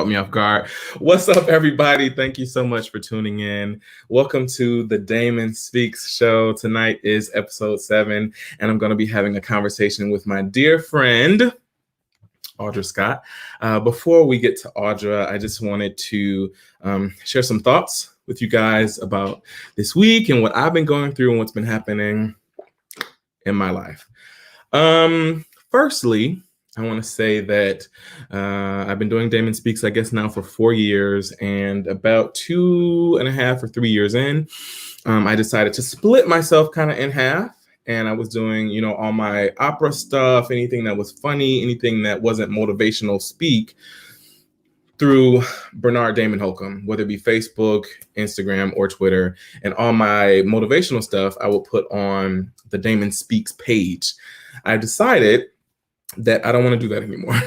caught me off guard. What's up, everybody? Thank you so much for tuning in. Welcome to the Damon Speaks show. Tonight is episode 7, and I'm going to be having a conversation with my dear friend, Audra Scott. Before we get to Audra, I just wanted to share some thoughts with you guys about this week and what I've been going through and what's been happening in my life. Firstly, I want to say that I've been doing Damon Speaks, I guess, now for 4 years, and about 2.5 or 3 years in, I decided to split myself kind of in half. And I was doing, all my opera stuff, anything that was funny, anything that wasn't motivational speak through Bernard Damon Holcomb, whether it be Facebook, Instagram, or Twitter. And all my motivational stuff I will put on the Damon Speaks page. I decided that I don't want to do that anymore.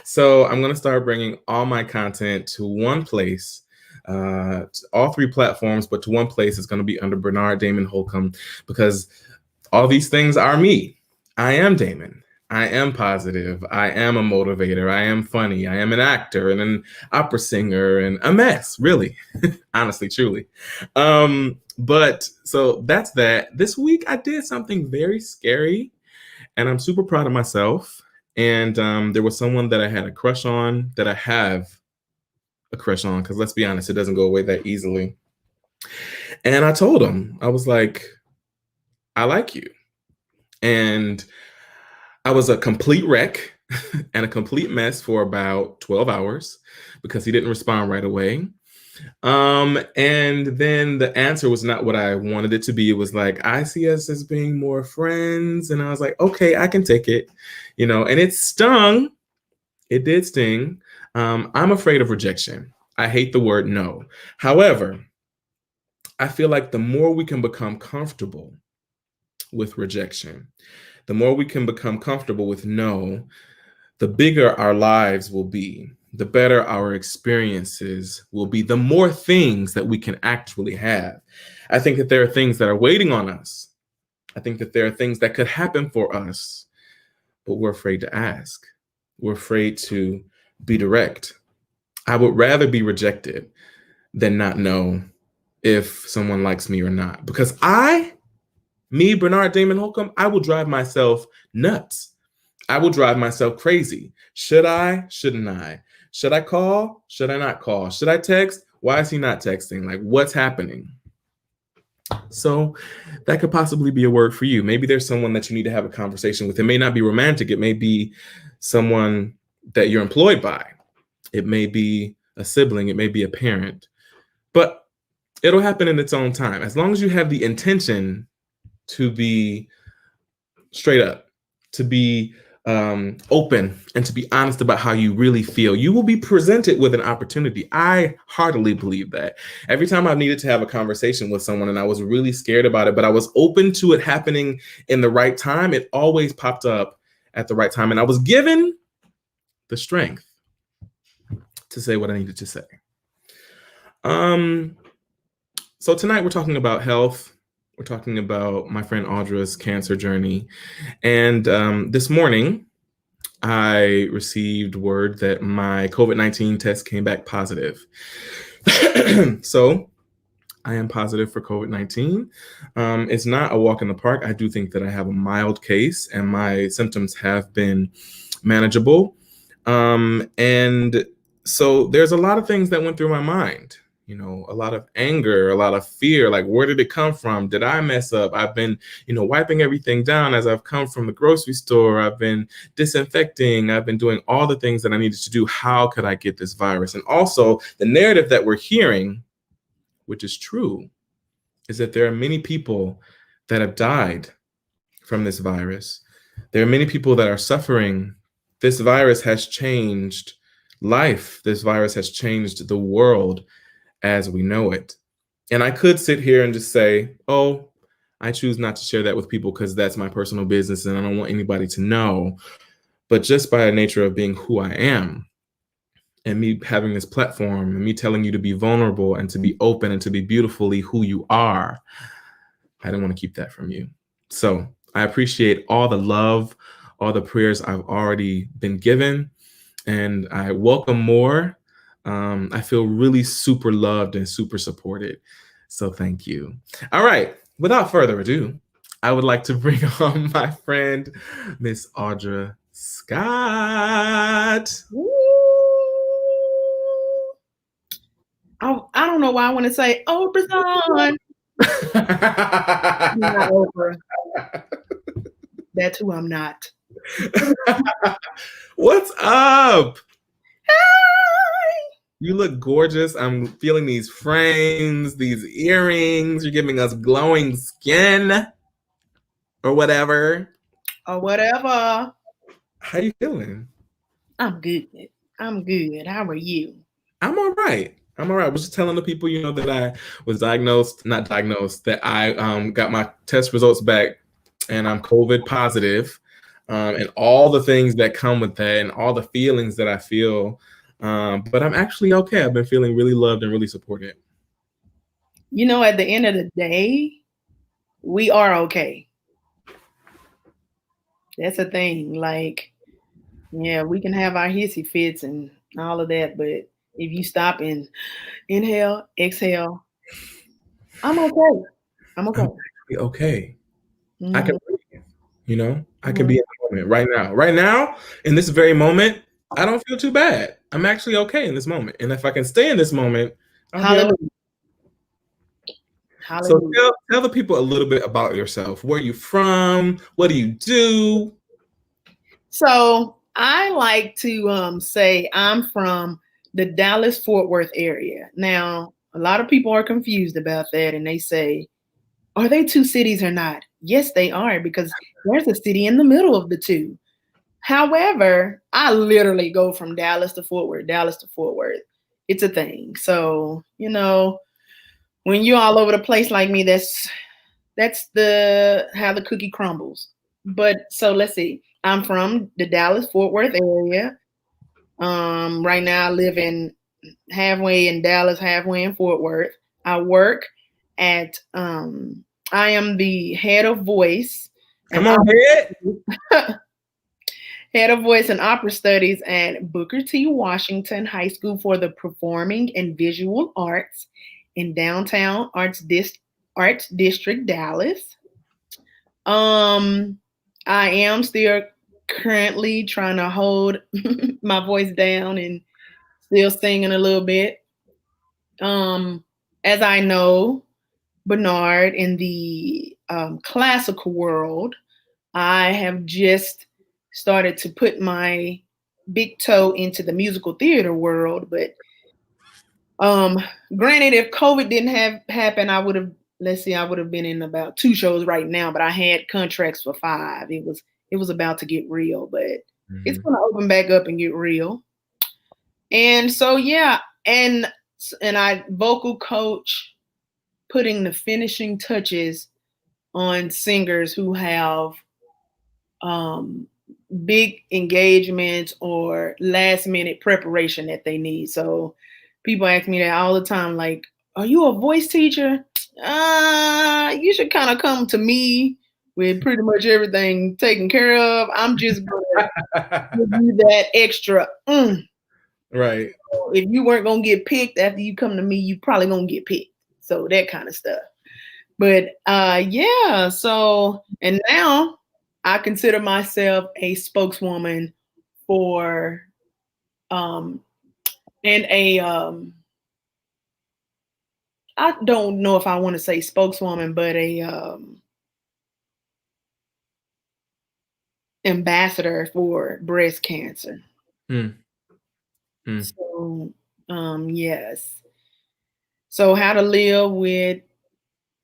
So I'm going to start bringing all my content to one place. All 3 platforms, but to one place. It's going to be under Bernard Damon Holcomb, because all these things are me. I am Damon. I am positive. I am a motivator. I am funny. I am an actor and an opera singer and a mess, really, honestly, truly. But so that's that. This week I did something very scary, and I'm super proud of myself. And there was someone that I had a crush on, that I have a crush on, because let's be honest, it doesn't go away that easily. And I told him, I was like, I like you. And I was a complete wreck and a complete mess for about 12 hours because he didn't respond right away. And then the answer was not what I wanted it to be. It was like, I see us as being more friends. And I was like, okay, I can take it, and it stung. It did sting. I'm afraid of rejection. I hate the word no. However, I feel like the more we can become comfortable with rejection, the more we can become comfortable with no, the bigger our lives will be, the better our experiences will be, the more things that we can actually have. I think that there are things that are waiting on us. I think that there are things that could happen for us, but we're afraid to ask. We're afraid to be direct. I would rather be rejected than not know if someone likes me or not, because Bernard Damon Holcomb, I will drive myself nuts. I will drive myself crazy. Should I? Shouldn't I? Should I call? Should I not call? Should I text? Why is he not texting? Like, what's happening? So that could possibly be a word for you. Maybe there's someone that you need to have a conversation with. It may not be romantic. It may be someone that you're employed by. It may be a sibling. It may be a parent. But it'll happen in its own time. As long as you have the intention to be straight up, to be open, and to be honest about how you really feel, you will be presented with an opportunity. I heartily believe that. Every time I've needed to have a conversation with someone and I was really scared about it, but I was open to it happening in the right time, it always popped up at the right time. And I was given the strength to say what I needed to say. So tonight we're talking about health. We're talking about my friend Audra's cancer journey. And this morning, I received word that my COVID-19 test came back positive. So I am positive for COVID-19. It's not a walk in the park. I do think that I have a mild case and my symptoms have been manageable. And so there's a lot of things that went through my mind. A lot of anger, a lot of fear, like, where did it come from? Did I mess up? I've been, wiping everything down as I've come from the grocery store. I've been disinfecting. I've been doing all the things that I needed to do. How could I get this virus? And also the narrative that we're hearing, which is true, is that there are many people that have died from this virus. There are many people that are suffering. This virus has changed life. This virus has changed the world as we know it. And I could sit here and just say, oh, I choose not to share that with people because that's my personal business and I don't want anybody to know. But just by the nature of being who I am and me having this platform and me telling you to be vulnerable and to be open and to be beautifully who you are, I don't want to keep that from you. So I appreciate all the love, all the prayers I've already been given. and I welcome more. I feel really super loved and super supported. So thank you. All right. Without further ado, I would like to bring on my friend, Miss Audra Scott. I don't know why I want to say Oprah's on. Not Oprah. That's who I'm not. What's up? Hi. You look gorgeous. I'm feeling these frames, these earrings. You're giving us glowing skin or whatever. Or whatever. How you feeling? I'm good. I'm good. How are you? I'm all right. I'm all right. I was just telling the people, that I was not diagnosed, that I got my test results back and I'm COVID positive, and all the things that come with that and all the feelings that I feel. But I'm actually okay. I've been feeling really loved and really supported. At the end of the day, we are okay. That's a thing. Like, yeah, we can have our hissy fits and all of that, but if you stop and inhale, exhale, I'm okay. I'm okay. Okay. I Mm-hmm. can breathe, I can Mm-hmm. be in the moment right now. Right now, in this very moment, I don't feel too bad. I'm actually okay in this moment. And if I can stay in this moment, I'll be all right. Hallelujah. So Hallelujah. tell the people a little bit about yourself. Where are you from? What do you do? So I like to say I'm from the Dallas Fort Worth area. Now, a lot of people are confused about that and they say, are they two cities or not? Yes, they are because there's a city in the middle of the two. However, I literally go from Dallas to Fort Worth, Dallas to Fort Worth. It's a thing. So, when you're all over the place like me, that's the how the cookie crumbles. But so let's see. I'm from the Dallas Fort Worth area. Right now I live in halfway in Dallas, halfway in Fort Worth. I work at I am the head of voice and Come on, head. head of voice and opera studies at Booker T. Washington High School for the Performing and Visual Arts in downtown Arts District, Dallas. I am still currently trying to hold my voice down and still singing a little bit. As I know, Bernard, in the classical world, I have just started to put my big toe into the musical theater world. But granted, if COVID didn't have happened, I would have, let's see, I would have been in about 2 shows right now, but I had contracts for 5. It was about to get real, but it's going to open back up and get real. And so, yeah, and I vocal coach, putting the finishing touches on singers who have big engagements or last minute preparation that they need. So people ask me that all the time, like, are you a voice teacher? You should kind of come to me with pretty much everything taken care of. I'm just gonna give you that extra. Right. So if you weren't gonna get picked after you come to me, you probably gonna get picked. So that kind of stuff. But yeah, so and now I consider myself a spokeswoman for and a I don't know if I want to say spokeswoman, but a ambassador for breast cancer. Mm. So yes. So how to live with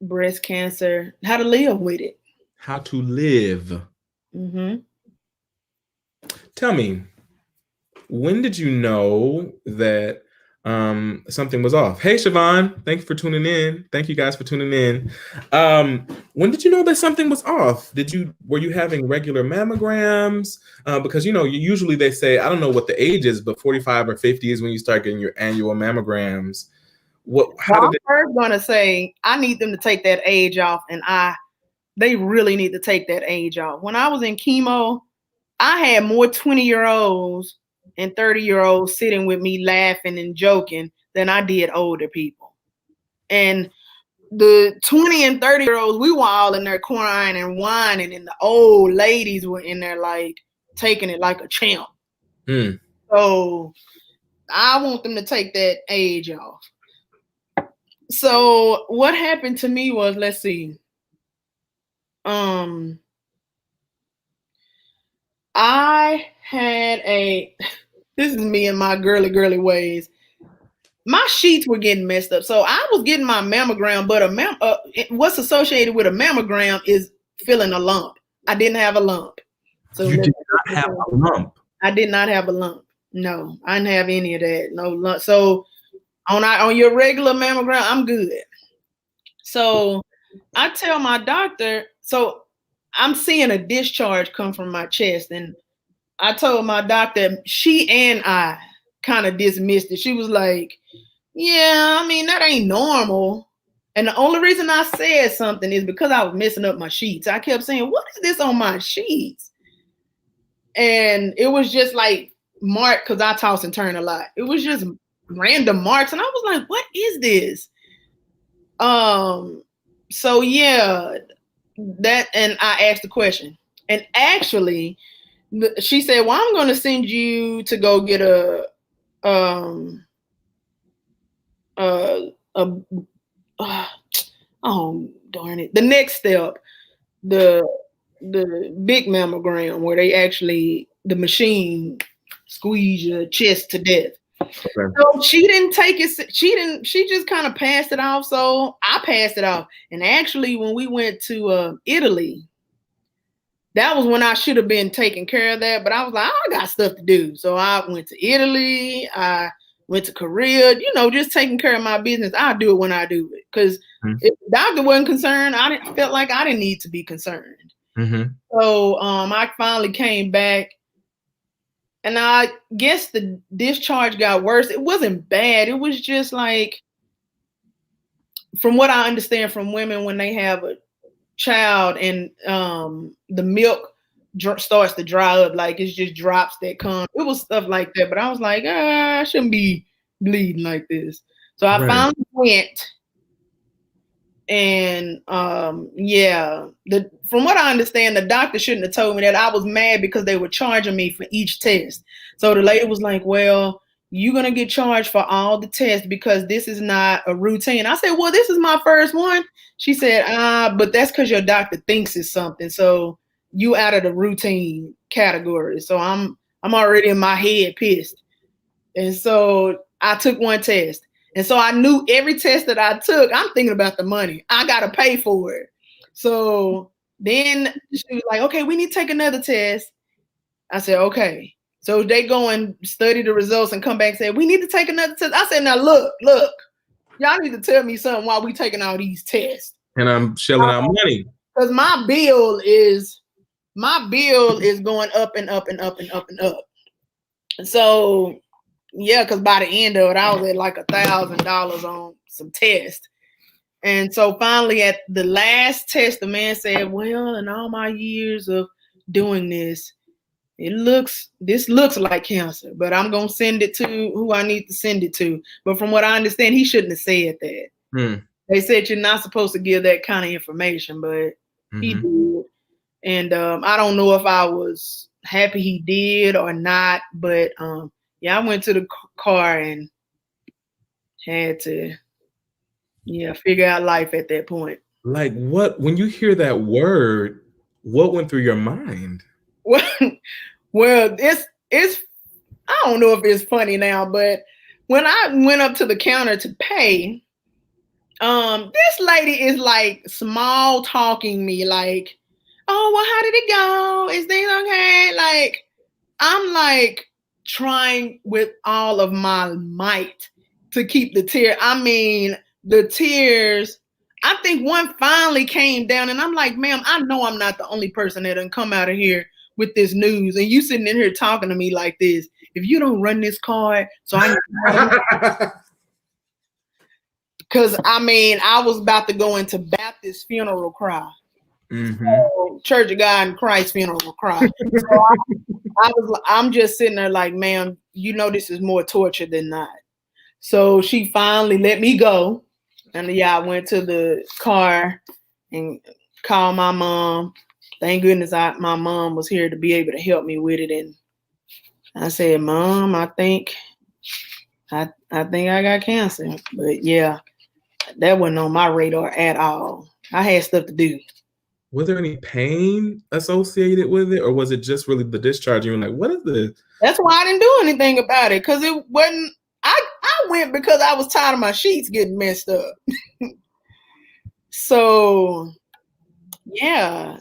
breast cancer, how to live with it. How to live. Mm-hmm. Tell me, when did you know that something was off? Hey, Siobhan, thank you for tuning in. Thank you guys for tuning in. When did you know that something was off? Were you having regular mammograms? Because usually they say, I don't know what the age is, but 45 or 50 is when you start getting your annual mammograms. I'm first gonna say I need them to take that age off, and they really need to take that age off. When I was in chemo, I had more 20-year-olds and 30-year-olds sitting with me laughing and joking than I did older people. And the 20 and 30-year-olds, we were all in there crying and whining, and the old ladies were in there like taking it like a champ. So I want them to take that age off. So what happened to me was, let's see. I had this is me and my girly ways. My sheets were getting messed up. So I was getting my mammogram, but what's associated with a mammogram is feeling a lump. I didn't have a lump. So you did not have a lump? I did not have a lump. No, I didn't have any of that. No lump. So on your regular mammogram, I'm good. So I tell my doctor, so I'm seeing a discharge come from my chest. And I told my doctor, she and I kind of dismissed it. She was like, yeah, I mean, that ain't normal. And the only reason I said something is because I was messing up my sheets. I kept saying, what is this on my sheets? And it was just like mark, because I toss and turn a lot. It was just random marks. And I was like, what is this? So yeah, that, and I asked the question. And actually, she said, well, I'm going to send you to go get oh darn it, the next step, the big mammogram, where they actually, the machine squeeze your chest to death. Okay. So she didn't take it. She just kind of passed it off. So I passed it off. And actually, when we went to Italy, that was when I should have been taking care of that. But I was like, I got stuff to do. So I went to Italy. I went to Korea, just taking care of my business. I'll do it when I do it. Because if the doctor wasn't concerned, felt like I didn't need to be concerned. Mm-hmm. So I finally came back. And I guess the discharge got worse. It wasn't bad. It was just like, from what I understand from women, when they have a child and the milk starts to dry up, like it's just drops that come. It was stuff like that. But I was like, I shouldn't be bleeding like this. So I finally went. And from what I understand, the doctor shouldn't have told me that. I was mad because they were charging me for each test. So the lady was like, well, you're going to get charged for all the tests because this is not a routine. I said, well, this is my first one. She said, but that's because your doctor thinks it's something. So you out of the routine category. So I'm already in my head pissed. And so I took one test. And so I knew every test that I took, I'm thinking about the money. I got to pay for it. So then she was like, okay, we need to take another test. I said, okay. So they go and study the results and come back and say, we need to take another test. I said, now look, y'all need to tell me something while we taking all these tests. And I'm shelling out money. Because my bill is going up and up and up and up and up. So yeah, because by the end of it, I was at like $1,000 on some tests. And so finally at the last test, the man said, well, in all my years of doing this, this looks like cancer, but I'm going to send it to who I need to send it to. But from what I understand, he shouldn't have said that. They said you're not supposed to give that kind of information, but he did. And I don't know if I was happy he did or not, but I went to the car and had to, figure out life at that point. Like what, when you hear that word, what went through your mind? Well, it's I don't know if it's funny now, but when I went up to the counter to pay, this lady is like small talking me like, oh, well, how did it go? Is things okay? Like, I'm like trying with all of my might to keep the tear. I mean, the tears, I think one finally came down and I'm like, ma'am, I know I'm not the only person that done come out of here with this news. And you sitting in here talking to me like this. If you don't run this card, so I because I mean, I was about to go into Baptist funeral cry. So, Church of God in Christ funeral will cry. So I'm just sitting there like, man, you know, this is more torture than not. So she finally let me go. And yeah, I went to the car and called my mom. Thank goodness my mom was here to be able to help me with it. And I said, Mom, I think I got cancer. But yeah, that wasn't on my radar at all. I had stuff to do. Was there any pain associated with it, or was it just really the discharge? You were like, what is this? That's why I didn't do anything about it, because it wasn't. I went because I was tired of my sheets getting messed up. So yeah.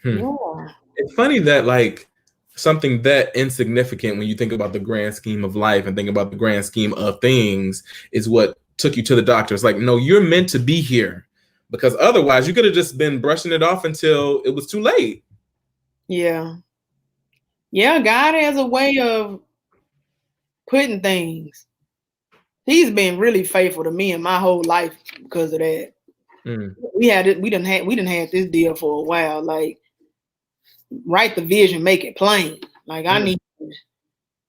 Yeah. It's funny that like something that insignificant when you think about the grand scheme of life and think about the grand scheme of things is what took you to the doctor. It's like, no, you're meant to be here, because otherwise you could have just been brushing it off until it was too late. Yeah. Yeah, God has a way of putting things. He's been really faithful to me in my whole life because of that. We didn't have this deal for a while. Like, write the vision, make it plain. Like, I need to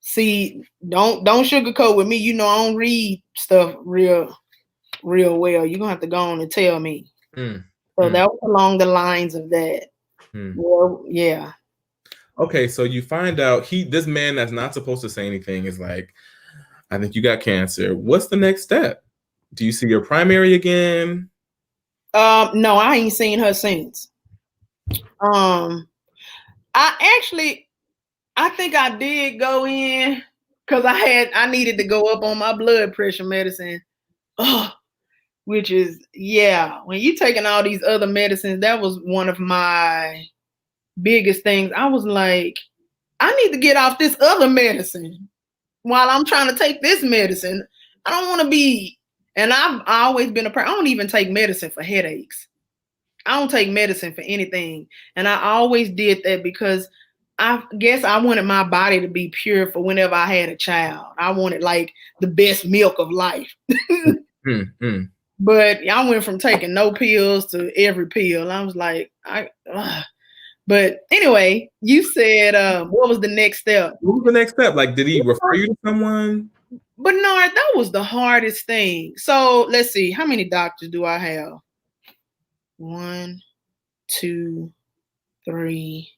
see, don't sugarcoat with me. You know, I don't read stuff real well. You're gonna have to go on and tell me. So that was along the lines of that. Well, yeah. Okay, so you find out this man that's not supposed to say anything is like, I think you got cancer. What's the next step? Do you see your primary again? No, I ain't seen her since. I think I did go in because I needed to go up on my blood pressure medicine. Which is, yeah, when you taking all these other medicines, that was one of my biggest things. I was like, I need to get off this other medicine while I'm trying to take this medicine. I don't want to be, and I've always been I don't even take medicine for headaches. I don't take medicine for anything. And I always did that because I guess I wanted my body to be pure for whenever I had a child. I wanted like the best milk of life. But I went from taking no pills to every pill. I was like, But anyway, you said, what was the next step? What was the next step? Like, did he refer you to someone? Bernard, that was the hardest thing. So let's see, how many doctors do I have? 1, 2, 3.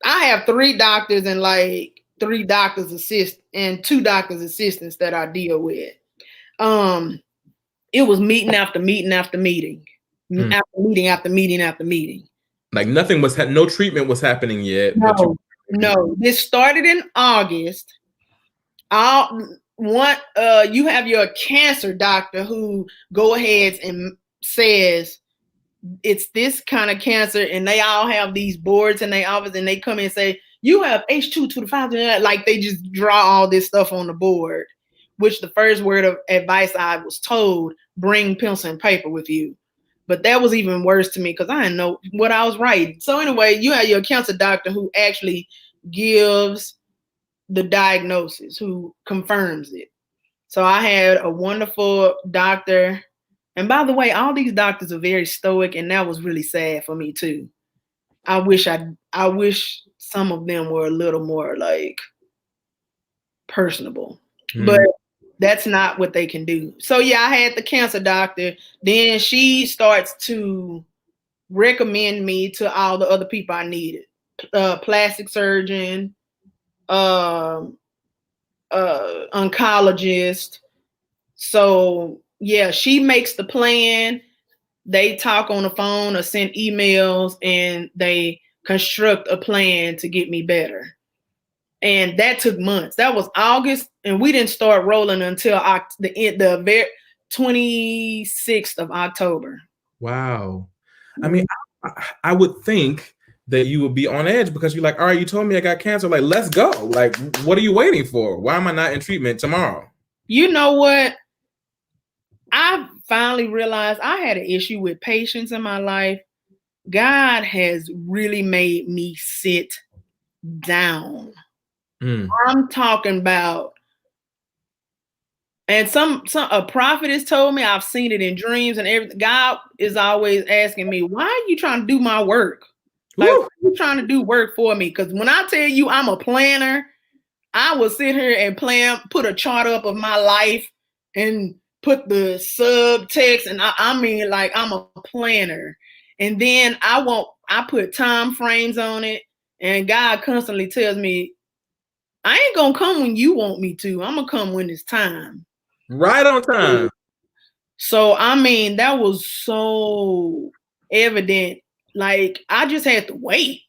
I have 3 doctors and like 3 doctors and 2 doctors assistants that I deal with. It was meeting after meeting after meeting, after meeting after meeting after meeting. Like nothing was no treatment was happening yet. No. This started in August. You have your cancer doctor who go ahead and says it's this kind of cancer, and they all have these boards in their office, and they come in and say you have H2 to the 5, like they just draw all this stuff on the board. Which the first word of advice I was told, bring pencil and paper with you. But that was even worse to me because I didn't know what I was writing. So anyway, you have your cancer doctor who actually gives the diagnosis, who confirms it. So I had a wonderful doctor. And by the way, all these doctors are very stoic, and that was really sad for me too. I wish some of them were a little more like personable. But that's not what they can do. So yeah, I had the cancer doctor. Then she starts to recommend me to all the other people I needed. Plastic surgeon, oncologist. So yeah, she makes the plan. They talk on the phone or send emails, and they construct a plan to get me better. And that took months. That was August, and we didn't start rolling until the 26th of October. Wow. I mean, I would think that you would be on edge because you're like, all right, you told me I got cancer. Like, let's go. Like, what are you waiting for? Why am I not in treatment tomorrow? You know what? I finally realized I had an issue with patience in my life. God has really made me sit down. I'm talking about And a prophet has told me, I've seen it in dreams and everything. God is always asking me, why are you trying to do my work? Like, why are you trying to do work for me? Because when I tell you I'm a planner, I will sit here and plan, put a chart up of my life and put the subtext. And I mean, like, I'm a planner. And then I put time frames on it. And God constantly tells me, I ain't going to come when you want me to. I'm going to come when it's time. Right on time. So, I mean, that was so evident. Like, I just had to wait.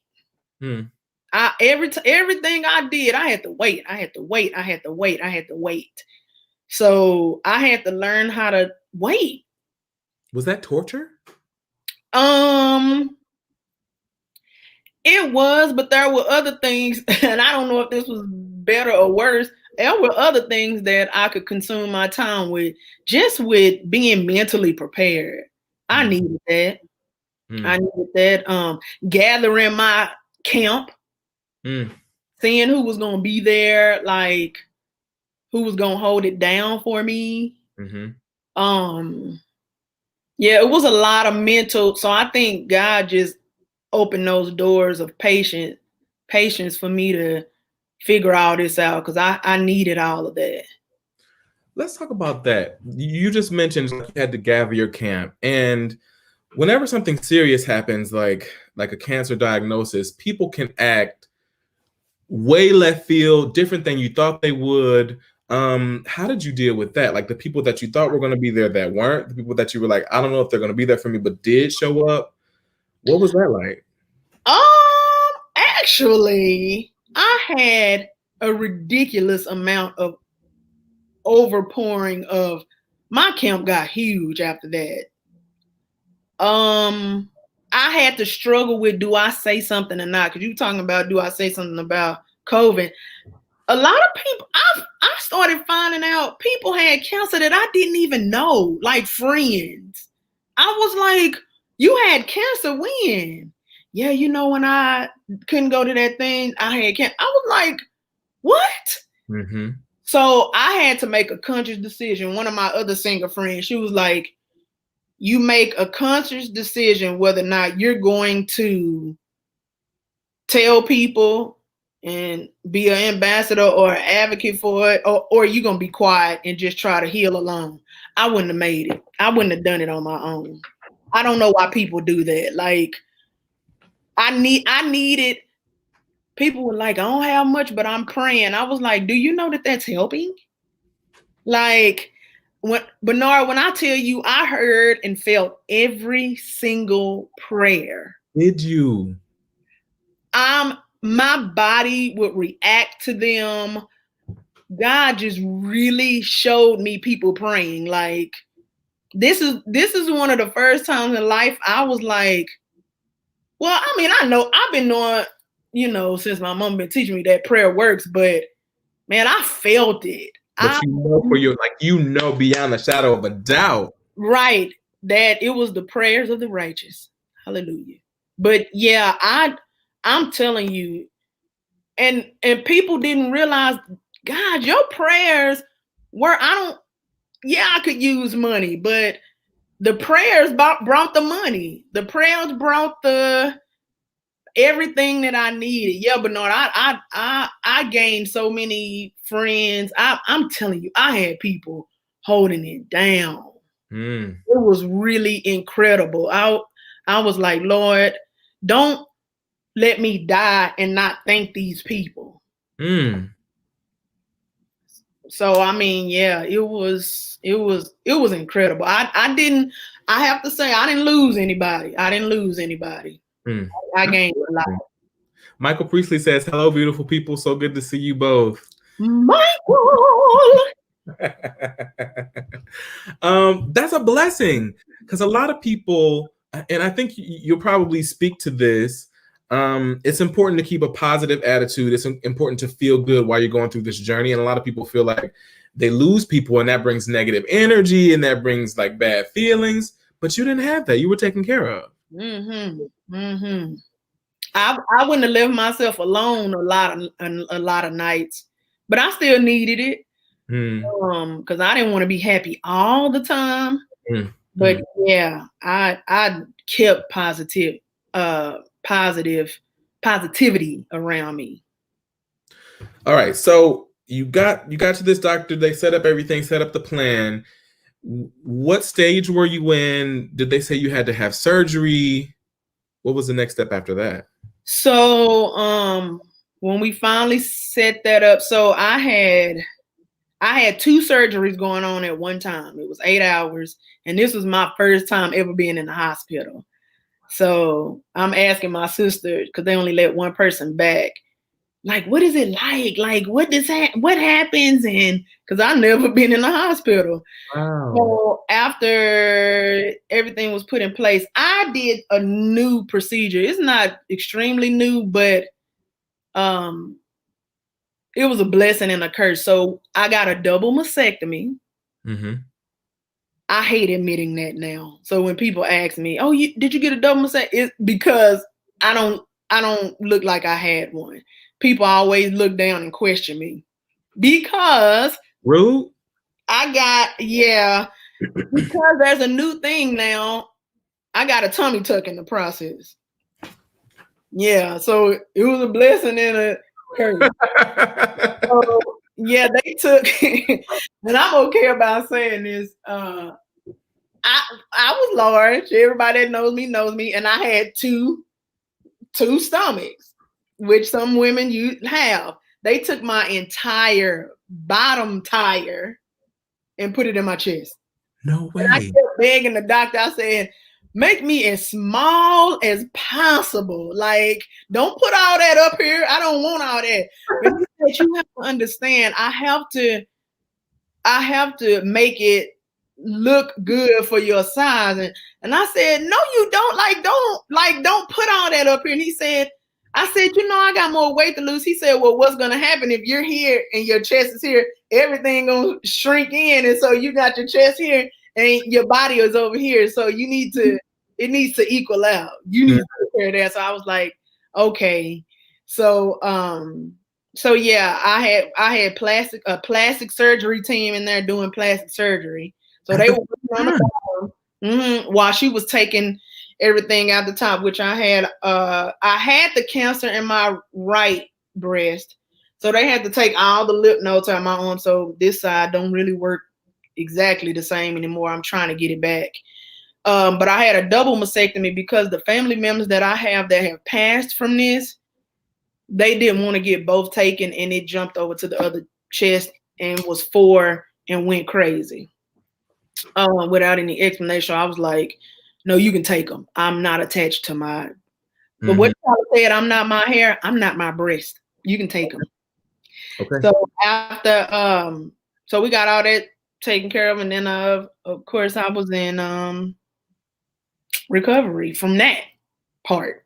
Everything I did, I had to wait. I had to wait. I had to wait. I had to wait. So I had to learn how to wait. Was that torture? It was, but there were other things, and I don't know if this was better or worse. There were other things that I could consume my time with, just with being mentally prepared. I needed that. I needed that. Gathering my camp, seeing who was going to be there, like who was going to hold it down for me. Yeah, it was a lot of mental. So I think God just opened those doors of patience for me to figure all this out, because I needed all of that. Let's talk about that. You just mentioned you had to gather your camp, and whenever something serious happens, like a cancer diagnosis, people can act way left field, different than you thought they would. How did you deal with that? Like the people that you thought were going to be there that weren't, the people that you were like, I don't know if they're going to be there for me, but did show up. What was that like? Actually, I had a ridiculous amount of overpouring of my camp got huge after that. I had to struggle with, do I say something or not? Because you talking about, do I say something about COVID? A lot of people, I started finding out people had cancer that I didn't even know, like friends. I was like, you had cancer when? Yeah, you know, when I couldn't go to that thing, I had cancer. I was like, what? So I had to make a conscious decision. One of my other singer friends, she was like, you make a conscious decision whether or not you're going to tell people and be an ambassador or an advocate for it, or you're going to be quiet and just try to heal alone. I wouldn't have made it. I wouldn't have done it on my own. I don't know why people do that. Like, I needed, people were like, I don't have much, but I'm praying. I was like, do you know that that's helping? Like, Bernard, when I tell you, I heard and felt every single prayer. Did you? My body would react to them. God just really showed me people praying. Like, this is one of the first times in life I was like, well, I mean, I know I've been knowing, you know, since my mom been teaching me that prayer works, but man, I felt it. But you know beyond the shadow of a doubt. Right. That it was the prayers of the righteous. Hallelujah. But yeah, I'm telling you, and people didn't realize, God, your prayers were, I could use money, but the prayers brought the money. The prayers brought the everything that I needed. Yeah, Bernard, I gained so many friends. I'm telling you, I had people holding it down. It was really incredible. I was like, Lord, don't let me die and not thank these people. So I mean, yeah, it was incredible. I have to say, I didn't lose anybody. I gained a lot. Michael Priestley says, hello, beautiful people. So good to see you both. Michael. That's a blessing, because a lot of people, and I think you'll probably speak to this, it's important to keep a positive attitude. It's important to feel good while you're going through this journey. And a lot of people feel like they lose people and that brings negative energy and that brings like bad feelings, but you didn't have that. You were taken care of. I wouldn't have left myself alone a lot of nights, but I still needed it. Because I didn't want to be happy all the time. But yeah, I kept positivity around me. All right, so you got to this doctor. They set up everything, set up the plan. What stage were you in? Did they say you had to have surgery? What was the next step after that? So when we finally set that up, so I had 2 surgeries going on at one time. It was 8 hours, and this was my first time ever being in the hospital. So I'm asking my sister, because they only let one person back, like, what is it like? Like, what happens? And because I've never been in the hospital. Wow. So after everything was put in place, I did a new procedure. It's not extremely new, but it was a blessing and a curse. So I got a double mastectomy. Mm-hmm. I hate admitting that now. So when people ask me, "Oh, did you get a double mastectomy?" It's because I don't look like I had one. People always look down and question me because rude. Because there's a new thing now. I got a tummy tuck in the process. Yeah, so it was a blessing and a curse. So, yeah, they took, and I'm okay about saying this. I was large. Everybody that knows me, and I had two stomachs, which some women you have. They took my entire bottom tire and put it in my chest. No way. And I kept begging the doctor. I said, make me as small as possible. Like, don't put all that up here. I don't want all that. But he said, you have to understand, I have to make it look good for your size. And I said, no, you don't. Don't put all that up here. And he said, I said, I got more weight to lose. He said, well, what's going to happen if you're here and your chest is here? Everything going to shrink in. And so you got your chest here and your body is over here. So it needs to equal out. You need to take care of that. So I was like, okay. So yeah, I had a plastic surgery team in there doing plastic surgery. So they were working on the bottom while she was taking everything out the top, which I had the cancer in my right breast. So they had to take all the lymph nodes out of my arm. So this side don't really work exactly the same anymore. I'm trying to get it back. But I had a double mastectomy because the family members that I have that have passed from this, they didn't want to get both taken, and it jumped over to the other chest and was 4 and went crazy. Without any explanation, I was like, no, you can take them. I'm not attached to my, but what you said, I'm not my hair, I'm not my breast. You can take them. Okay. So after, so we got all that taken care of, and then of course I was in recovery from that part.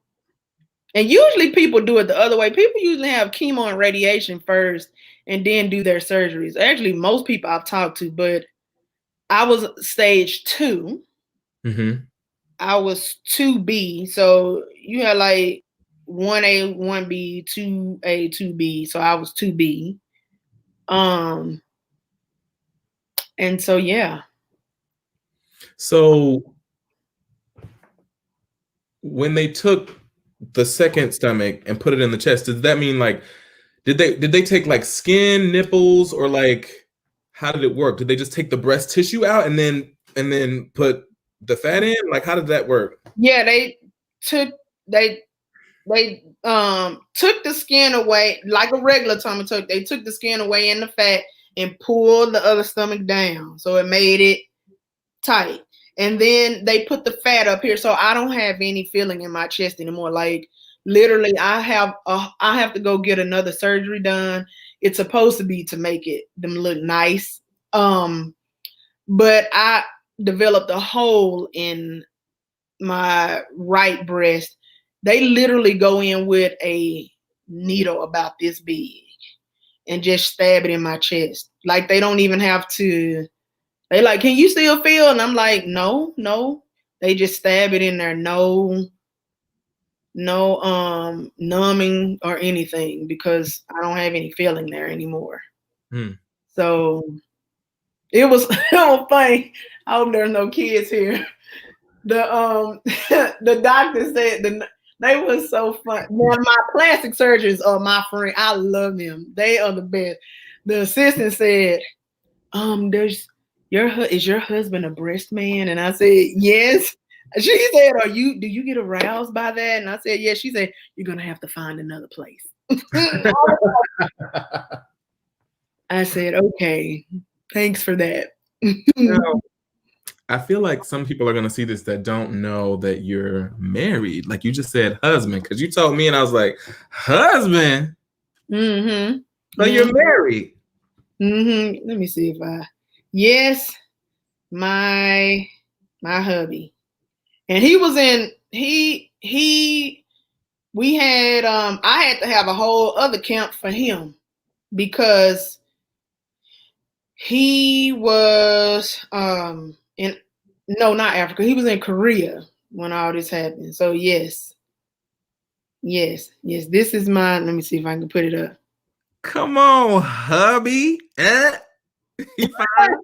And usually people do it the other way. People usually have chemo and radiation first and then do their surgeries. Actually, most people I've talked to, but I was stage 2. Mm-hmm. I was 2B. So you had like 1A, 1B, 2A, 2B. So I was 2B. And so, yeah. So when they took the second stomach and put it in the chest, does that mean like, did they take like skin, nipples, or like, how did it work? Did they just take the breast tissue out and then put the fat in? Like, how did that work? Yeah, they took the skin away like a regular tummy tuck. They took the skin away and the fat and pulled the other stomach down, so it made it tight. And then they put the fat up here, so I don't have any feeling in my chest anymore. Like literally, I have to go get another surgery done. It's supposed to be to make them look nice. But I developed a hole in my right breast. They literally go in with a needle about this big and just stab it in my chest. Like they don't even have to. They like, can you still feel? And I'm like, no. They just stab it in there. No numbing or anything because I don't have any feeling there anymore. So it was, it was funny. I hope there's no kids here. The the doctor said they was so fun. Now, my plastic surgeons are my friend. I love them. They are the best. The assistant said, there's is your husband a breast man? And I said, yes. She said, do you get aroused by that? And I said, yes. She said, you're gonna have to find another place. I said, okay, thanks for that. Now, I feel like some people are going to see this that don't know that you're married. Like you just said husband, because you told me and I was like, husband? Mm-hmm. So you're married. Mm-hmm. Let me see if yes, my hubby. And he was in, we had, I had to have a whole other camp for him because he was, not Africa. He was in Korea when all this happened. So yes. This is mine. Let me see if I can put it up. Come on, hubby. He fine.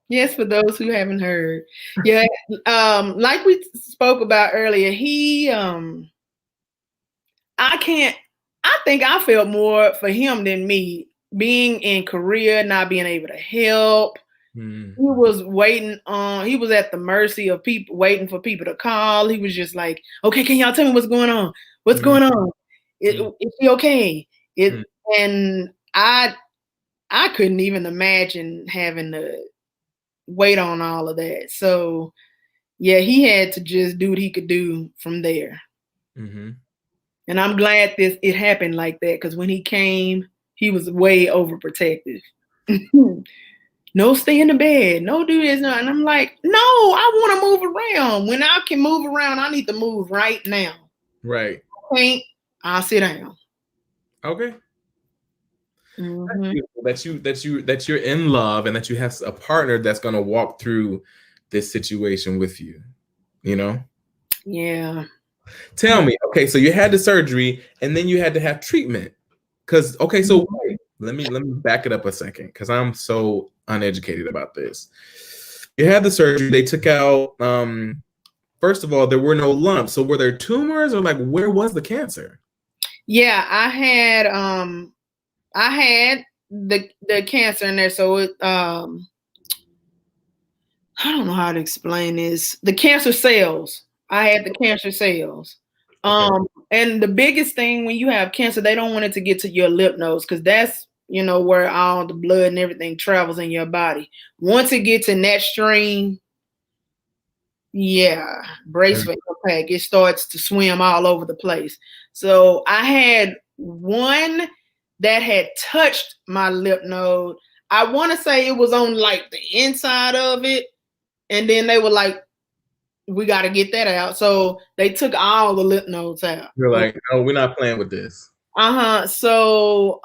Yes, for those who haven't heard. Yeah, like we spoke about earlier, I think I felt more for him than me being in Korea, not being able to help. He was he was at the mercy of people, waiting for people to call. He was just like, okay, can y'all tell me what's going on? What's going on? Is he okay? And I couldn't even imagine having to wait on all of that. So yeah, he had to just do what he could do from there. Mm-hmm. And I'm glad it happened like that, because when he came, he was way overprotective. No, stay in the bed. No, do this. No. And I'm like, no, I want to move around. When I can move around, I need to move right now. Right. I'll sit down. Okay. Mm-hmm. That you're in love and that you have a partner that's going to walk through this situation with you, you know? Yeah. Tell me, okay, so you had the surgery and then you had to have treatment. Because, okay, so wait, let me back it up a second, because I'm so uneducated about this. You had the surgery, they took out, first of all, there were no lumps. So were there tumors, or like, where was the cancer? Yeah, I had the cancer in there. So it, I don't know how to explain this. The cancer cells. I had the cancer cells. Okay. And the biggest thing when you have cancer, they don't want it to get to your lymph nodes, because that's, where all the blood and everything travels in your body. Once it gets in that stream, yeah, brace for impact. It starts to swim all over the place. So I had one that had touched my lymph node. I want to say it was on like the inside of it. And then they were like, we got to get that out. So they took all the lymph nodes out. You're like, no, we're not playing with this. So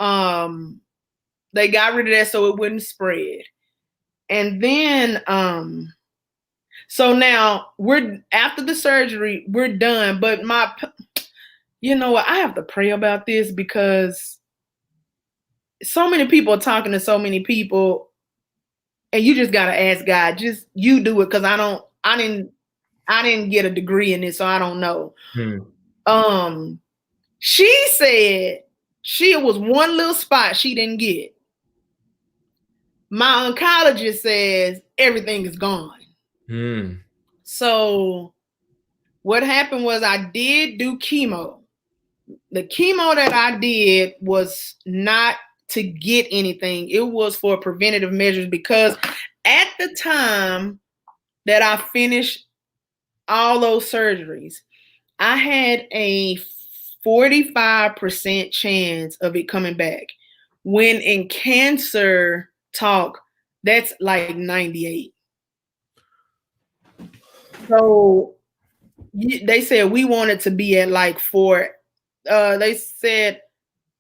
they got rid of that so it wouldn't spread. And then so now after the surgery, we're done. But you know what? I have to pray about this, because so many people are talking to so many people, and you just got to ask God, just you do it. Cause I didn't get a degree in it, so I don't know. She said it was one little spot she didn't get. My oncologist says everything is gone. So what happened was I did do chemo. The chemo that I did was not to get anything. It was for preventative measures, because at the time that I finished all those surgeries, I had a 45% chance of it coming back. When in cancer talk, that's like 98. So they said we wanted to be at like 4. They said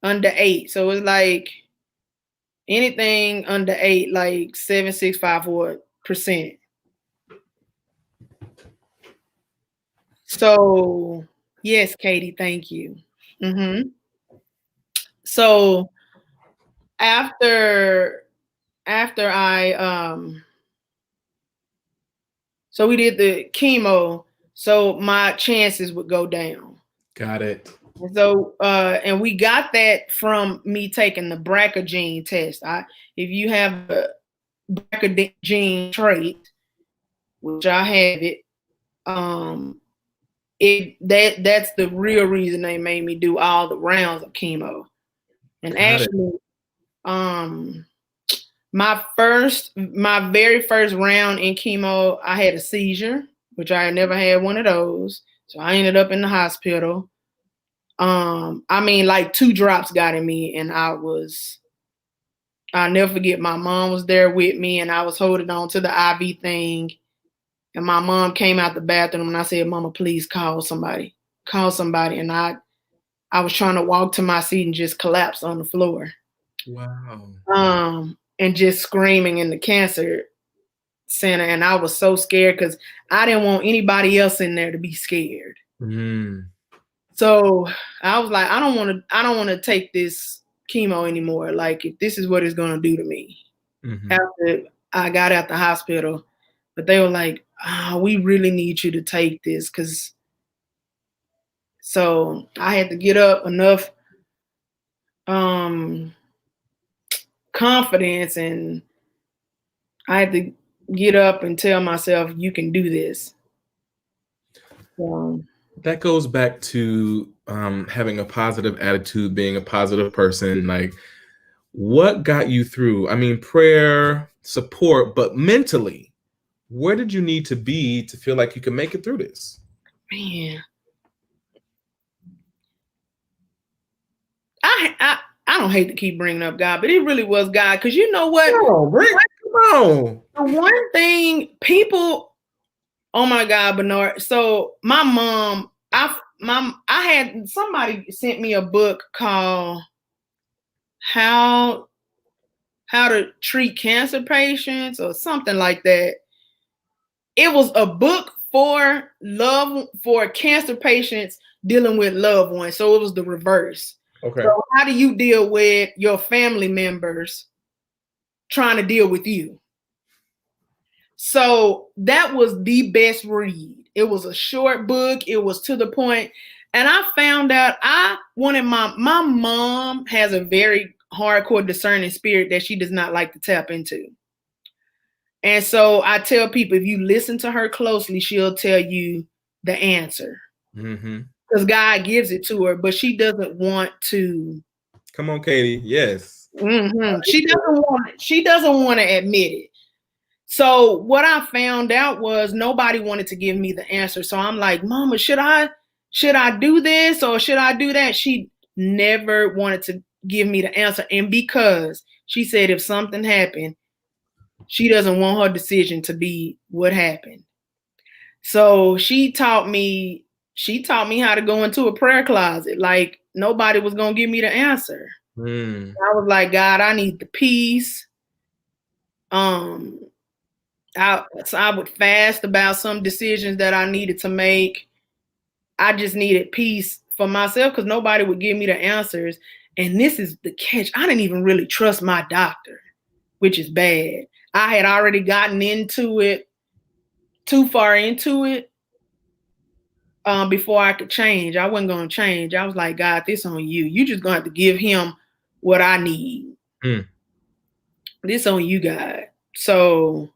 under 8. So it's like anything under 8, like 7.654%. So yes, Katie, thank you. Mm-hmm. So after I so we did the chemo, so my chances would go down. Got it. And so and we got that from me taking the BRCA gene test. If you have a BRCA gene trait, which I have it, that's the real reason they made me do all the rounds of chemo. And Got it. actually, my very first round in chemo, I had a seizure, which I had never had one of those. So I ended up in the hospital. I mean, like 2 drops got in me, and I'll never forget, my mom was there with me, and I was holding on to the IV thing. And my mom came out the bathroom, and I said, "Mama, please call somebody. Call somebody." And I was trying to walk to my seat and just collapsed on the floor. Wow. And just screaming in the cancer center. And I was so scared because I didn't want anybody else in there to be scared. So I was like, I don't want to take this chemo anymore. Like, if this is what it's going to do to me. After I got out the hospital, but they were like, we really need you to take this. So I had to get up enough confidence, and I had to get up and tell myself, you can do this. That goes back to having a positive attitude, being a positive person. Like, what got you through? I mean, prayer, support, but mentally, where did you need to be to feel like you can make it through this? Man, I don't hate to keep bringing up God, but it really was God. Because you know what? Come on. The one thing people, oh my God, Bernard. So my mom, I had somebody sent me a book called How to Treat Cancer Patients or something like that. It was a book for cancer patients dealing with loved ones. So it was the reverse. Okay. So how do you deal with your family members trying to deal with you? So that was the best read. It was a short book. It was to the point. And I found out I wanted my mom has a very hardcore discerning spirit that she does not like to tap into. And so I tell people, if you listen to her closely, she'll tell you the answer. Because God gives it to her, but she doesn't want to. Come on, Katie. Yes. She doesn't want to admit it. So what I found out was nobody wanted to give me the answer. So I'm like, Mama, should I do this or should I do that? She never wanted to give me the answer. And because she said if something happened, she doesn't want her decision to be what happened. So she taught me how to go into a prayer closet. Like nobody was going to give me the answer. I was like, God, I need the peace. I would fast about some decisions that I needed to make. I just needed peace for myself because nobody would give me the answers. And this is the catch. I didn't even really trust my doctor, which is bad. I had already gotten into it, too far into it, before I could change. I wasn't going to change. I was like, God, this on you. You just going to have to give him what I need. This on you, God. So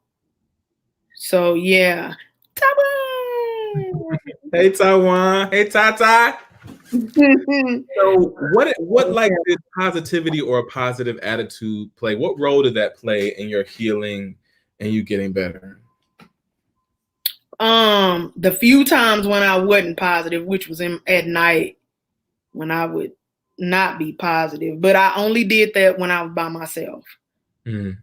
yeah. Taiwan. Hey, Taiwan. Hey, Tata. So what like did positivity or a positive attitude play? What role did that play in your healing and you getting better? The few times when I wasn't positive, which was at night when I would not be positive, but I only did that when I was by myself. You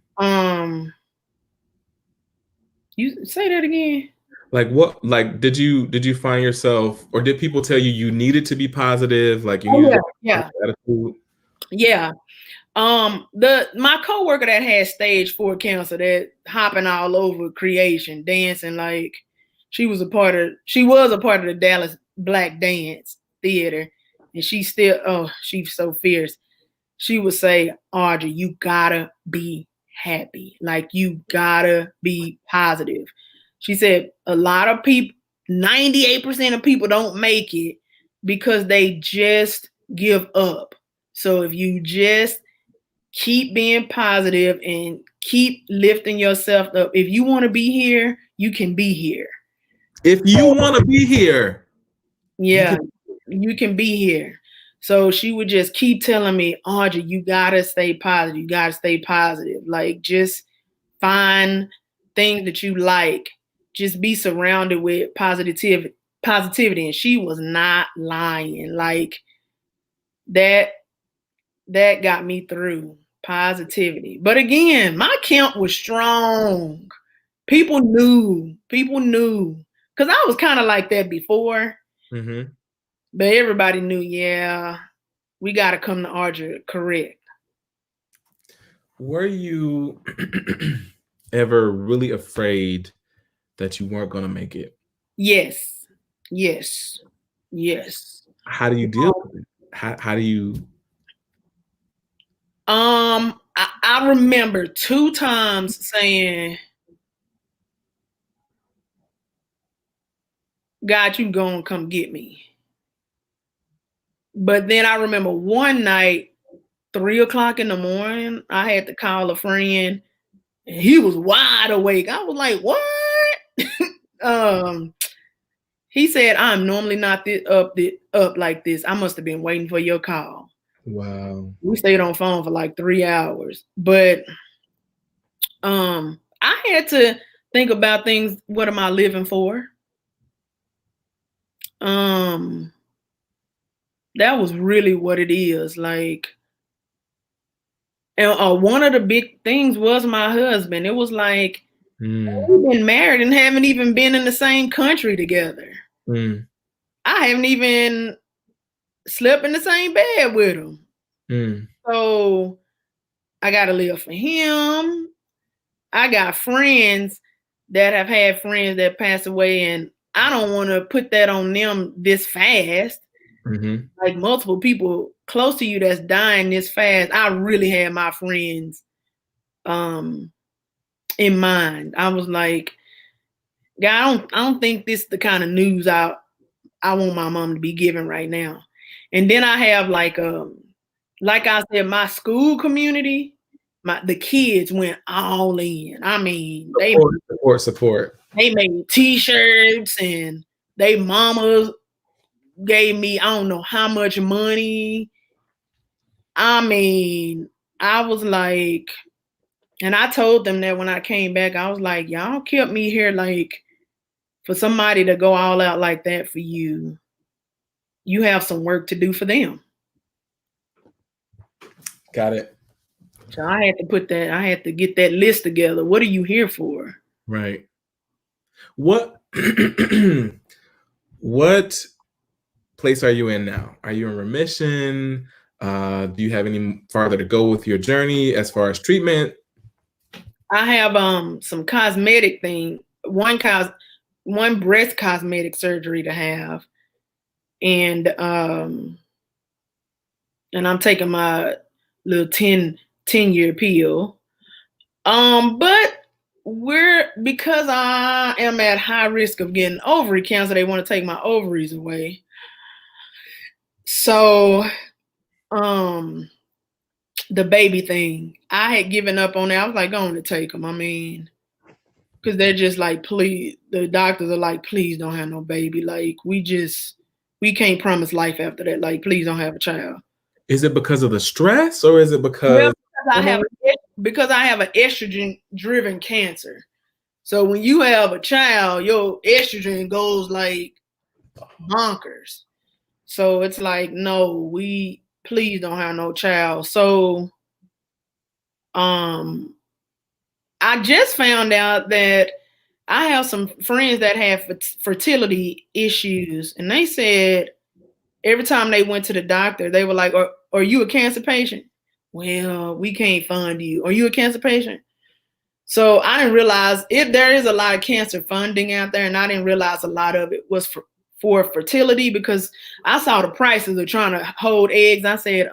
say that again? Like what? Like did you find yourself, or did people tell you needed to be positive? Like you needed attitude? Yeah. My coworker that had stage 4 cancer, that hopping all over creation, dancing, like she was a part of the Dallas Black Dance Theater, and she's so fierce. she would say, Audra, you gotta be happy. Like, you gotta be positive. She said a lot of people, 98% of people don't make it because they just give up. So if you just keep being positive and keep lifting yourself up, if you want to be here, you can be here. If you want to be here, yeah, you can be here. So she would just keep telling me, Audrey, you gotta stay positive. You gotta stay positive. Like, just find things that you like. Just be surrounded with positivity. And she was not lying. Like, that got me through. Positivity. But again, my camp was strong. People knew. Because I was kind of like that before. Mm-hmm. But everybody knew, yeah, we got to come to Audra correct. Were you ever really afraid that you weren't going to make it? Yes. How do you deal with it? How do you? I remember 2 times saying, God, you gonna come get me. But then I remember one night, 3:00 in the morning, I had to call a friend and he was wide awake. I was like, what? He said, I'm normally not up like this. I must have been waiting for your call. Wow. We stayed on phone for like 3 hours. But I had to think about things. What am I living for? That was really what it is. Like, and one of the big things was my husband. It was like, we've been married and haven't even been in the same country together. I haven't even slept in the same bed with him. So I got to live for him. I got friends that have had friends that passed away, and I don't want to put that on them this fast. Like, multiple people close to you that's dying this fast. I really had my friends in mind. I was like, God, I don't think this is the kind of news I want my mom to be giving right now. And then I have like I said, my school community, the kids went all in. I mean, Support. They made T-shirts and they mamas gave me, I don't know how much money. I mean, I was like, and I told them that when I came back, I was like, y'all kept me here, like, for somebody to go all out like that for you, you have some work to do for them. Got it. So I had to get that list together. What are you here for? Right. What what place are you in now? Are you in remission? Do you have any farther to go with your journey as far as treatment? I have some cosmetic thing, one breast cosmetic surgery to have. And I'm taking my little 10-year pill. But because I am at high risk of getting ovary cancer, they want to take my ovaries away. So the baby thing, I had given up on that. I was like, going to take them. I mean, because they're just like, please, the doctors are like, please don't have no baby. Like, we can't promise life after that. Like, please don't have a child. Is it because of the stress, or is it because I have an estrogen-driven cancer. So when you have a child, your estrogen goes like bonkers. So it's like, no, please don't have no child. So I just found out that I have some friends that have fertility issues, and they said every time they went to the doctor, they were like, are you a cancer patient? Well, we can't fund you. Are you a cancer patient? So I didn't realize there is a lot of cancer funding out there, and I didn't realize a lot of it was for fertility, because I saw the prices of trying to hold eggs. I said,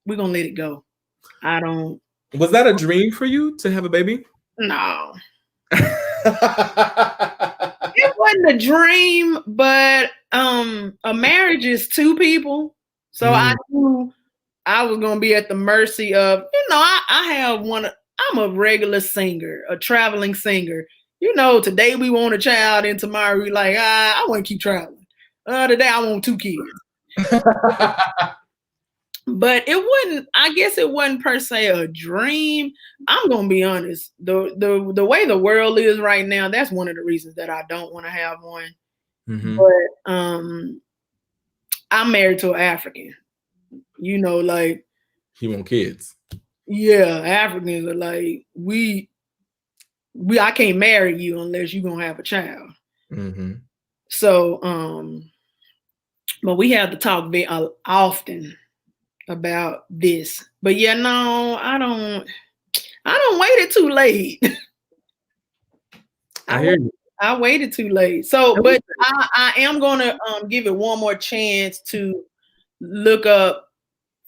we're gonna let it go. I don't. Was that a dream for you to have a baby? No. It wasn't a dream, but a marriage is two people. So I knew I was gonna be at the mercy of, I have one. I'm a regular singer, a traveling singer. Today we want a child, and tomorrow we like, I want to keep traveling. Today I want 2 kids. But I guess it wasn't per se a dream. I'm gonna be honest. The way the world is right now, that's one of the reasons that I don't want to have one. But I'm married to an African. Like he want kids. Yeah, Africans are like, I can't marry you unless you're gonna have a child. So but we have to talk very often about this. But yeah, no, I don't wait it too late. I hear you. I waited too late. So, but I am gonna give it one more chance to look up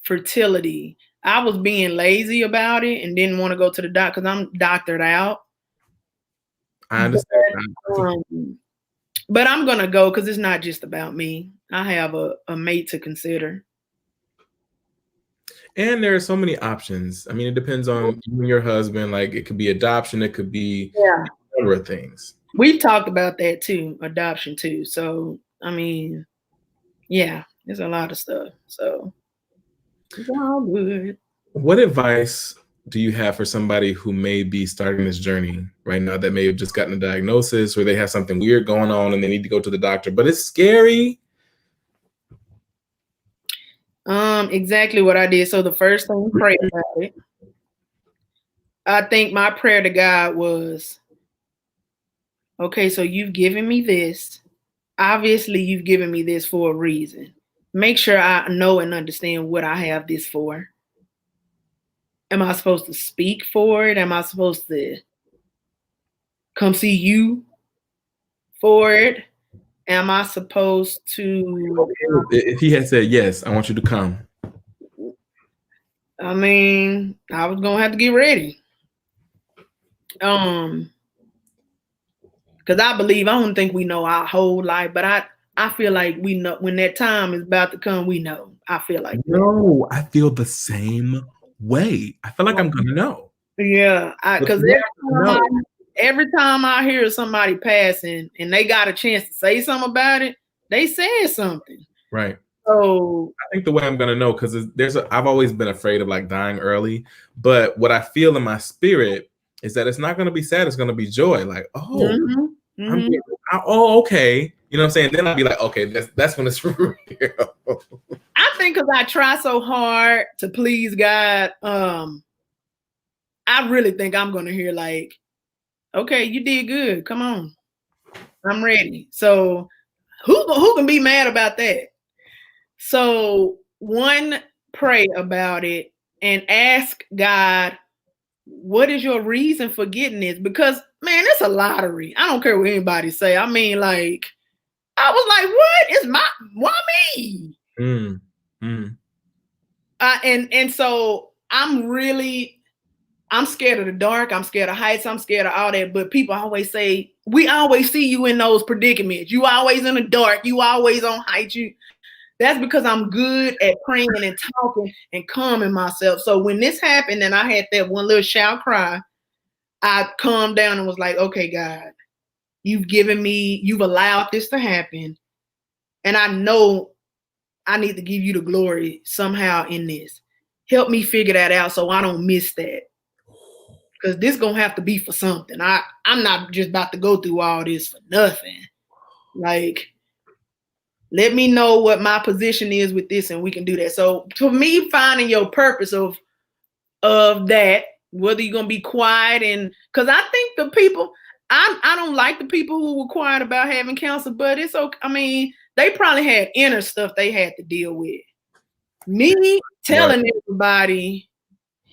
fertility. I was being lazy about it and didn't want to go to the doctor because I'm doctored out. I understand. But I'm gonna go because it's not just about me. I have a mate to consider. And there are so many options. I mean, it depends on you and your husband. Like, it could be adoption. It could be a number of things. We've talked about that too, adoption too. So, I mean, yeah, there's a lot of stuff. So, it's all good. What advice do you have for somebody who may be starting this journey right now that may have just gotten a diagnosis or they have something weird going on and they need to go to the doctor, but it's scary? Exactly what I did. So the first thing, pray about it. I think my prayer to God was, okay, so you've given me this. Obviously, you've given me this for a reason. Make sure I know and understand what I have this for. Am I supposed to speak for it? Am I supposed to come see you for it? Am I supposed to? If he had said, yes, I want you to come. I mean, I was going to have to get ready. Because I don't think we know our whole life, but I feel like we know when that time is about to come, we know. I feel like no, I feel the same way. I feel like I'm going to know. Yeah, because every time I hear somebody passing and they got a chance to say something about it, they said something. Right. So I think the way I'm going to know, because I've always been afraid of like dying early, but what I feel in my spirit is that it's not going to be sad. It's going to be joy. Like, okay. You know what I'm saying? Then I'll be like, okay, that's when it's real. I think because I try so hard to please God, I really think I'm going to hear like, okay, you did good. Come on. I'm ready. So who can be mad about that? So one, pray about it and ask God, what is your reason for getting this? Because, man, it's a lottery. I don't care what anybody say. I mean, like, I was like, what? Why me? And so I'm scared of the dark. I'm scared of heights. I'm scared of all that. But people always say, we always see you in those predicaments. You always in the dark. You always on heights. That's because I'm good at praying and talking and calming myself. So when this happened and I had that one little shout cry, I calmed down and was like, okay, God, you've allowed this to happen. And I know I need to give you the glory somehow in this. Help me figure that out so I don't miss that. Because this going to have to be for something. I'm not just about to go through all this for nothing. Like, let me know what my position is with this and we can do that. So to me, finding your purpose of that, whether you're going to be quiet because I think the people, I don't like the people who were quiet about having cancer, but it's okay. I mean, they probably had inner stuff they had to deal with. Me telling everybody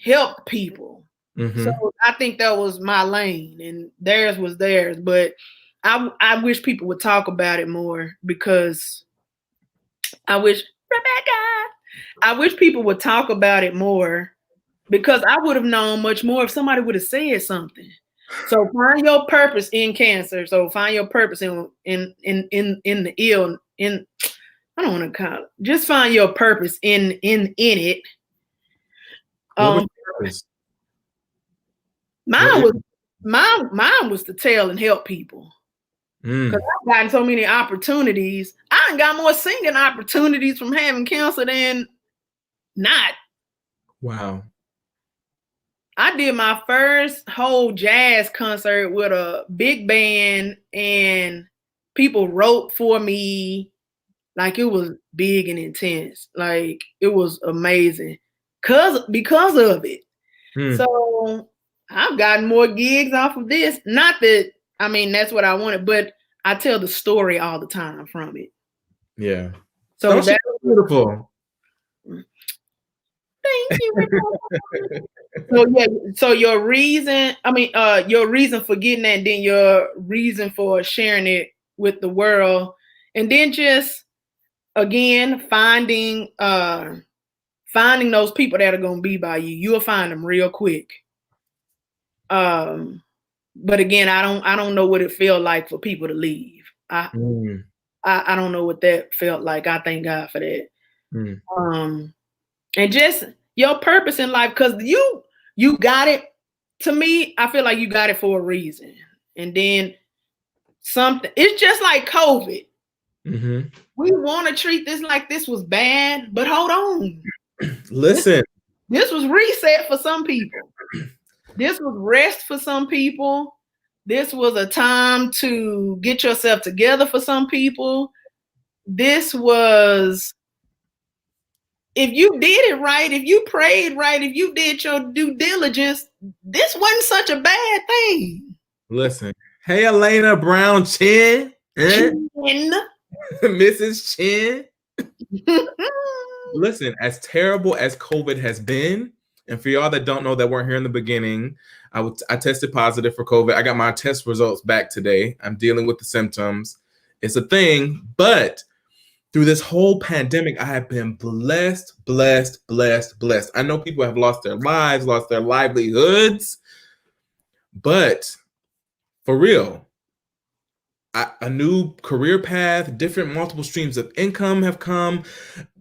helped people. So I think that was my lane and theirs was theirs. But I wish people would talk about it more because I wish, Rebecca, I wish people would talk about it more, because I would have known much more if somebody would have said something. So find your purpose in cancer. So find your purpose in the ill. In I don't want to call it. Just find your purpose in it. What was your purpose? Mine was to tell and help people. Because I've gotten so many opportunities. I got more singing opportunities from having cancer than not. Wow. I did my first whole jazz concert with a big band, and people wrote for me. Like, it was big and intense. Like, it was amazing because of it. So I've gotten more gigs off of this. Not that, I mean, that's what I wanted, but I tell the story all the time from it. Yeah. So that's beautiful. Thank you. So yeah, so your reason for getting that, then your reason for sharing it with the world, and then just again finding those people that are gonna be by you. You'll find them real quick. But again, I don't know what it felt like for people to leave. I don't know what that felt like. I thank God for that. And just your purpose in life, because you got it. To me, I feel like you got it for a reason. And then something, it's just like COVID. We want to treat this like this was bad, but hold on. Listen. This was reset for some people. This was rest for some people. This was a time to get yourself together for some people. This was, if you did it right, if you prayed right, if you did your due diligence, this wasn't such a bad thing. Listen. Hey, Elena Brown Chin. Mrs. Chin. Listen, as terrible as COVID has been, and for y'all that don't know that weren't here in the beginning, I tested positive for COVID. I got my test results back today. I'm dealing with the symptoms. It's a thing, but through this whole pandemic, I have been blessed. I know people have lost their lives, lost their livelihoods, but for real, a new career path, different multiple streams of income have come.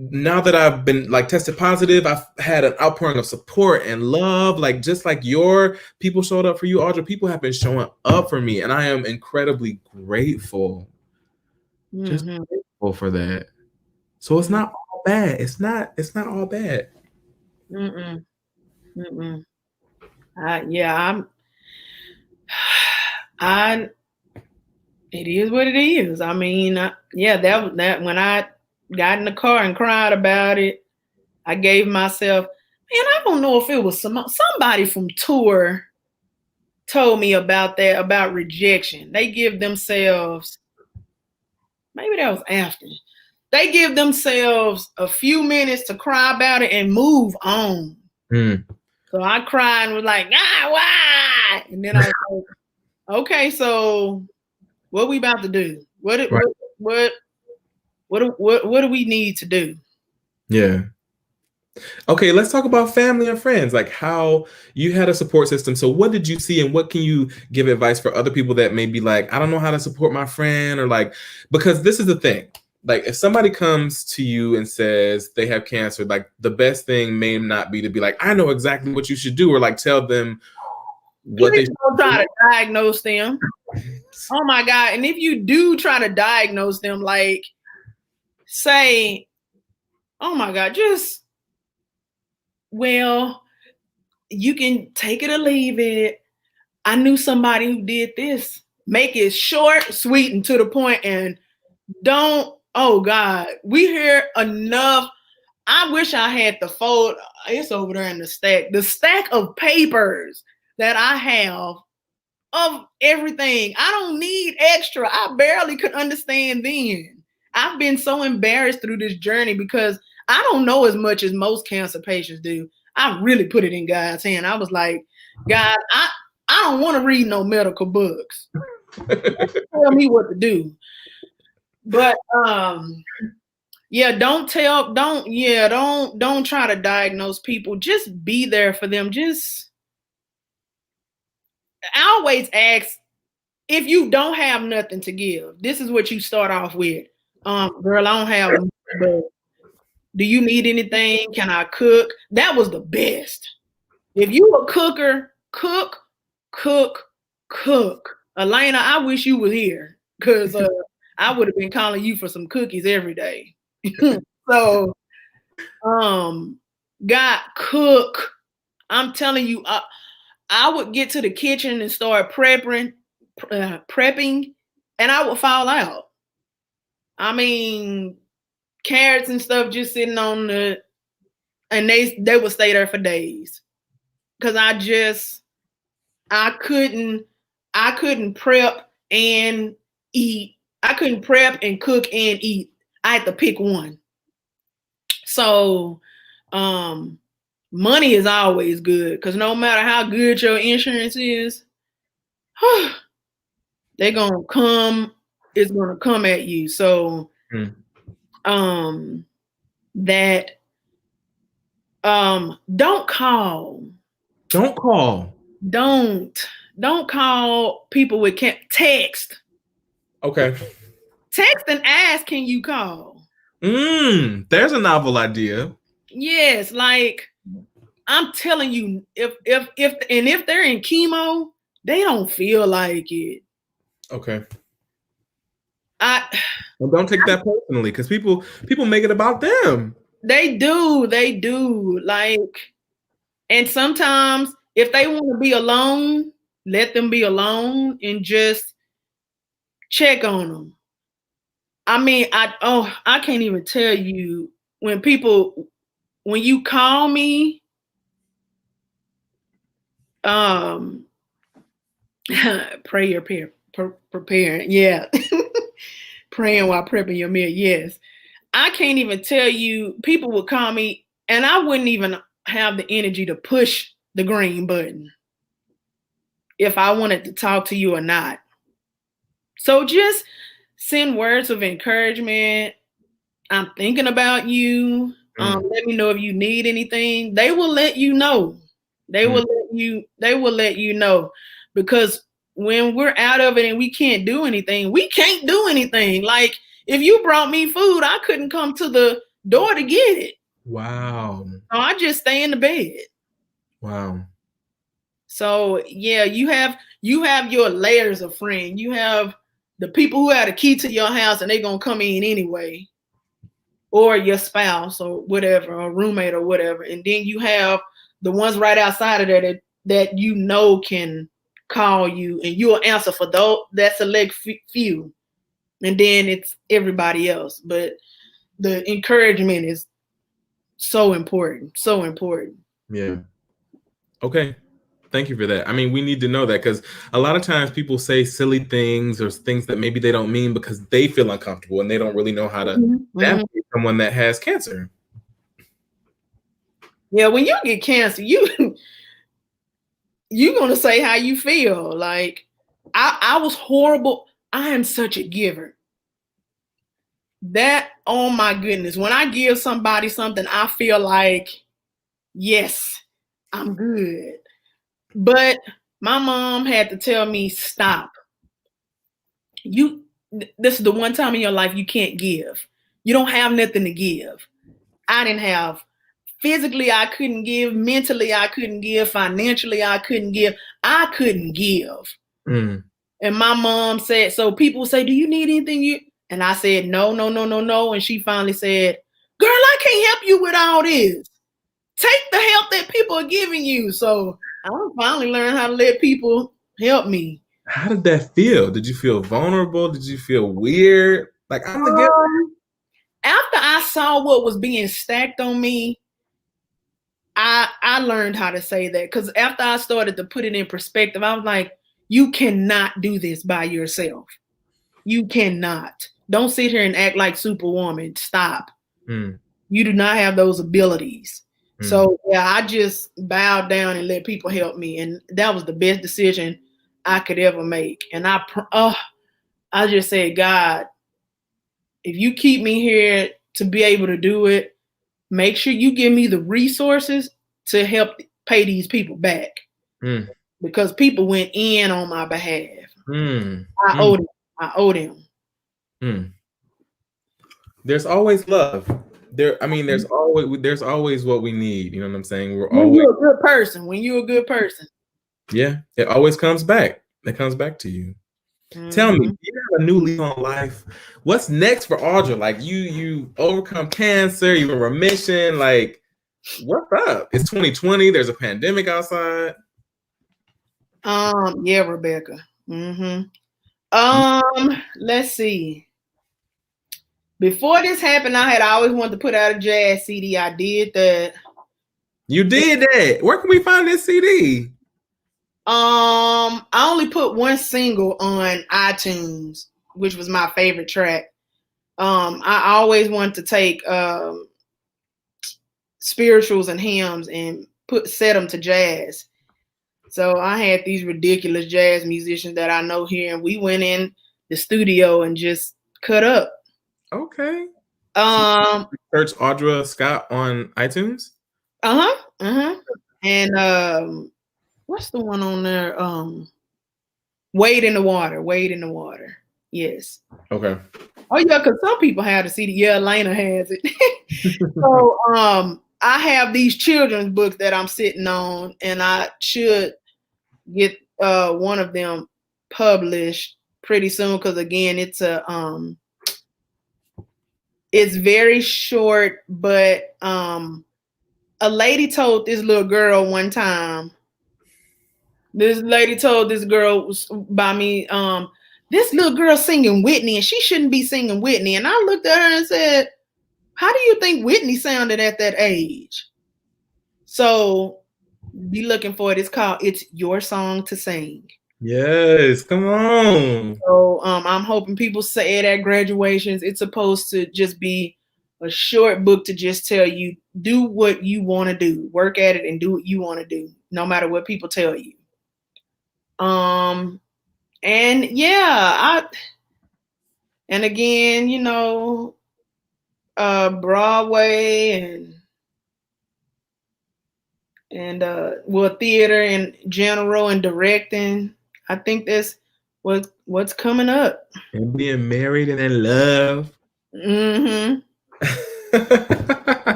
Now that I've been tested positive, I've had an outpouring of support and love, just like your people showed up for you, Audra. People have been showing up for me, and I am incredibly grateful. Just grateful for that. So it's not all bad. It's not all bad. It is what it is. I mean, that when I got in the car and cried about it, I gave myself, I don't know if it was somebody from Tour told me about that, about rejection. They give themselves, maybe that was after, they give themselves a few minutes to cry about it and move on. So I cried and was like, why? And then I was like, okay, so what we about to do? What do we need to do? Yeah. Okay, let's talk about family and friends, like how you had a support system. So what did you see, and what can you give advice for other people that may be like, I don't know how to support my friend, or because this is the thing. If somebody comes to you and says they have cancer, the best thing may not be to be like, I know exactly what you should do, or tell them what they should try to diagnose them. Oh my God. And if you do try to diagnose them, say, oh my God, you can take it or leave it. I knew somebody who did this. Make it short, sweet, and to the point, and don't, oh God, we hear enough. I wish I had the fold. It's over there in the stack of papers that I have of everything. I don't need extra. I barely could understand then. I've been so embarrassed through this journey because I don't know as much as most cancer patients do. I really put it in God's hand. I was like, God, I don't want to read no medical books. Tell me what to do. But Yeah, don't try to diagnose people. Just be there for them. I always ask, if you don't have nothing to give, this is what you start off with. Girl, I don't have much, but do you need anything? Can I cook? That was the best. If you a cooker, cook, cook, cook. Elena, I wish you were here because I would have been calling you for some cookies every day. So, God, cook. I'm telling you, I would get to the kitchen and start prepping, and I would fall out. I mean, carrots and stuff just sitting on and they would stay there for days because I couldn't prep and eat. I couldn't prep and cook and eat. I had to pick one. So, money is always good because no matter how good your insurance is, they're gonna come. It's gonna come at you. So, that don't call. Don't call. Don't call people with text. Okay. Text and ask, can you call? There's a novel idea. Yes, like I'm telling you, if they're in chemo, they don't feel like it. Okay. Well, don't take that personally, because people make it about them. They do. Like, and sometimes if they want to be alone, let them be alone and just check on them. I mean, I can't even tell you when you call me, pray your prepare. Yeah. Praying while prepping your meal. Yes. I can't even tell you, people would call me and I wouldn't even have the energy to push the green button if I wanted to talk to you or not. So just send words of encouragement. I'm thinking about you. Let me know if you need anything. They will let you know. They will let you know, because when we're out of it and we can't do anything, we can't do anything. Like if you brought me food, I couldn't come to the door to get it. Wow. So I just stay in the bed. Wow. So yeah, you have your layers of friends. You have the people who had a key to your house and they're gonna come in anyway, or your spouse or whatever, or roommate or whatever. And then you have the ones right outside of there that you know can call you and you'll answer for that select few. And then it's everybody else. But the encouragement is so important. So important. Yeah. Okay. Thank you for that. I mean, we need to know that, because a lot of times people say silly things or things that maybe they don't mean because they feel uncomfortable and they don't really know how to navigate someone that has cancer. Yeah, when you get cancer, you're gonna say how you feel. Like I was horrible. I am such a giver. That, oh my goodness, when I give somebody something, I feel like, yes, I'm good. But my mom had to tell me, stop. This is the one time in your life you can't give. You don't have nothing to give. I didn't have, physically I couldn't give, mentally I couldn't give, financially I couldn't give. I couldn't give. And my mom said, so people say, do you need anything? And I said, no. And she finally said, girl, I can't help you with all this. Take the help that people are giving you. So I finally learned how to let people help me. How did that feel? Did you feel vulnerable? Did you feel weird? Like, I'm the giver? After I saw what was being stacked on me, I learned how to say that, because after I started to put it in perspective, I was like, you cannot do this by yourself. You cannot. Don't sit here and act like Superwoman. Stop. You do not have those abilities. So yeah, I just bowed down and let people help me, and that was the best decision I could ever make. And I just said, God, if you keep me here to be able to do it, make sure you give me the resources to help pay these people back. Because people went in on my behalf. I owe them. There's always love. There's always what we need. You know what I'm saying? You're a good person. When you're a good person. Yeah, it always comes back. It comes back to you. Tell me, you have a new lease on life. What's next for Audra? Like you overcome cancer, you're in remission. Like, what's up? It's 2020. There's a pandemic outside. Yeah, Rebecca. Let's see. Before this happened, I had always wanted to put out a jazz CD. I did that. You did that. Where can we find this CD? I only put one single on iTunes, which was my favorite track. I always wanted to take spirituals and hymns and set them to jazz. So I had these ridiculous jazz musicians that I know here, and we went in the studio and just cut up. Okay. Search Audra Scott on iTunes. And what's the one on there? Wade in the Water. Wade in the Water. Yes. Okay. Oh yeah, because some people have the CD. Yeah, Elena has it. So I have these children's books that I'm sitting on, and I should get one of them published pretty soon. Because again, it's it's very short, but a lady told this little girl one time. This lady told this girl by me, this little girl singing Whitney, and she shouldn't be singing Whitney. And I looked at her and said, how do you think Whitney sounded at that age? So be looking for it. It's called It's Your Song to Sing. Yes, come on. So I'm hoping people say it at graduations. It's supposed to just be a short book to just tell you, do what you want to do. Work at it and do what you want to do, no matter what people tell you. And yeah, and again, you know, Broadway and theater in general and directing. I think that's what's coming up. And being married and in love.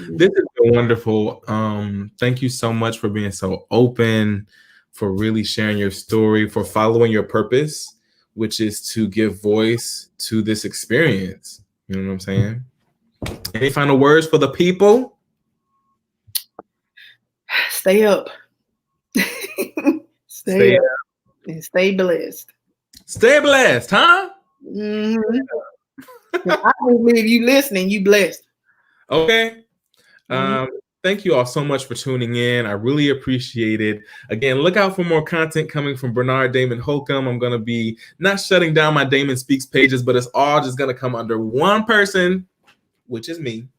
This has been wonderful. Thank you so much for being so open, for really sharing your story, for following your purpose, which is to give voice to this experience. You know what I'm saying? Any final words for the people? Stay up. Stay up. And stay blessed. Stay blessed, huh? I believe you listening, you blessed. Okay. Thank you all so much for tuning in. I really appreciate it. Again, look out for more content coming from Bernard Damon Holcomb. I'm going to be not shutting down my Damon Speaks pages, but it's all just going to come under one person, which is me.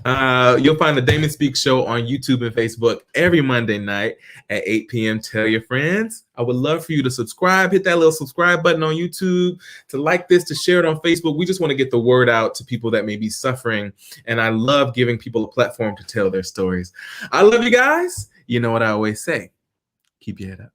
You'll find the Damon Speaks show on YouTube and Facebook every Monday night at 8 p.m. Tell your friends. I would love for you to subscribe, hit that little subscribe button on YouTube, to like this, to share it on Facebook. We just want to get the word out to people that may be suffering. And I love giving people a platform to tell their stories. I love you guys. You know what I always say. Keep your head up.